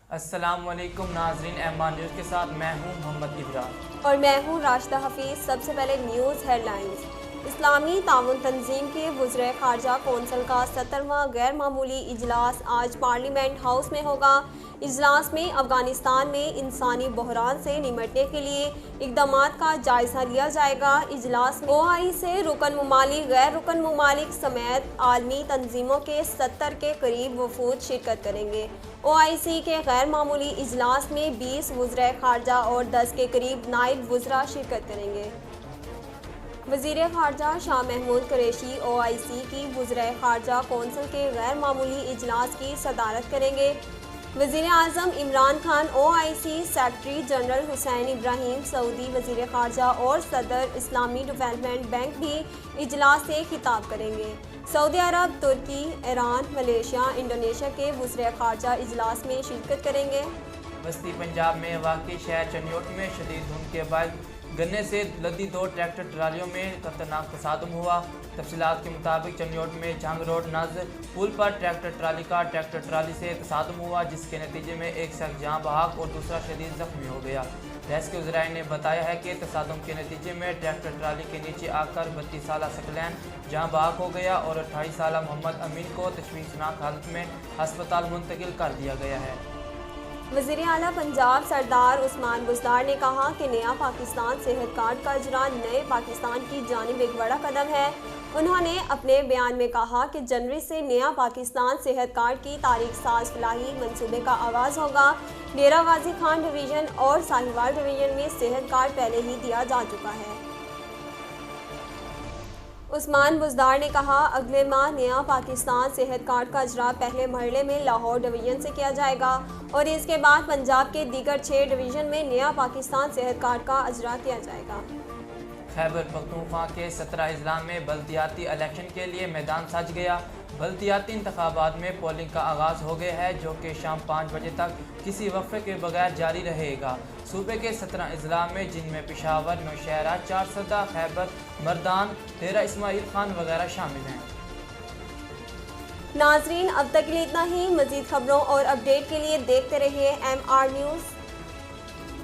अस्सलामुअलैकुम नाजरीन, MR news के साथ मैं हूं मोहम्मद इब्रार और मैं हूं राशिदा हफीज़। सबसे पहले न्यूज़ हेडलाइंस। इस्लामी ताउन तंजीम के वज़ीर ख़ारजा कौंसिल का 70वां गैर मामूली इजलास आज पार्लियामेंट हाउस में होगा। इजलास में अफ़गानिस्तान में इंसानी बहरान से निमटने के लिए इक़दामात का जायज़ा लिया जाएगा। इजलास में OI से रुकन ममालिक, गैर रुकन ममालिक समेत आलमी तंजीमों के 70 के करीब वफूद शिरकत करेंगे। OIC के गैर मामूली इजलास में 20 वज़ीर ख़ारजा और 10 के करीब नायब वज़रा शिरकत करेंगे। वज़ीर ख़ारजा शाह महमूद कुरैशी OIC की वज़ीर ख़ारजा कौंसिल के गैर मामूली इजलास की सदारत करेंगे। वज़ीर आज़म Imran Khan, OIC secretary general Hussein Ibrahim, Saudi वज़ीर ख़ारजा और सदर इस्लामी डेवलपमेंट बैंक भी इजलास से खिताब करेंगे। सऊदी अरब, तुर्की, ईरान, मलेशिया, इंडोनेशिया के वज़ीर ख़ारजा इजलास में शिरकत करेंगे। वस्ती पंजाब में वाक़ई शहर चनियोट में शदीद धुंध के बाद गन्ने से लदी 2 ट्रैक्टर ट्रालियों में खतरनाक तसादुम हुआ। तफसीलात के मुताबिक चनियोट में जंग रोड नज़ पुल पर ट्रैक्टर ट्राली से तसादुम हुआ, जिसके नतीजे में एक शख्स जहाँ बहाक और दूसरा शदीद जख्मी हो गया। रेस्क्यू ज़राए ने बताया है कि तसादुम के नतीजे में ट्रैक्टर ट्राली के नीचे आकर 32 साला सकलैन जहाँ बहाक हो गया और 28 साला मोहम्मद अमीन को तशवीशनाक हालत में अस्पताल मुंतकिल कर दिया गया है। वज़ीर आला पंजाब सरदार उस्मान बुज़दार ने कहा कि नया पाकिस्तान सेहत कार्ड का इजरा नए पाकिस्तान की जानिब एक बड़ा कदम है। उन्होंने अपने बयान में कहा कि जनवरी से नया पाकिस्तान सेहत कार्ड की तारीख साज फलाही मंसूबे का आगाज़ होगा। डेरा गाजी खान डिवीज़न और साहिवाल डिवीज़न में सेहत कार्ड पहले ही दिया जा चुका है। उस्मान बुज़दार ने कहा, अगले माह नया पाकिस्तान सेहत कार्ड का इजरा पहले मरहले में लाहौर डिवीज़न से किया जाएगा और इसके बाद पंजाब के दीगर 6 डिवीज़न में नया पाकिस्तान सेहत कार्ड का इजरा किया जाएगा। खैबर पख्तूनख्वा के 17 अजला में बल्दियाती इलेक्शन के लिए मैदान सज गया। बल्दियाती इंतखाबात में पोलिंग का आगाज़ हो गया है, जो कि शाम 5 बजे तक किसी वक्फे के बगैर जारी रहेगा। सूबे के 17 अजला में, जिनमें पेशावर, नौशहरा, चारसदा, खैबर, मर्दान, डेरा इस्माइल खान वगैरह शामिल हैं। नाजरीन, अब तक के लिए इतना ही। मज़ीद खबरों और अपडेट के लिए देखते रहिए MR न्यूज़।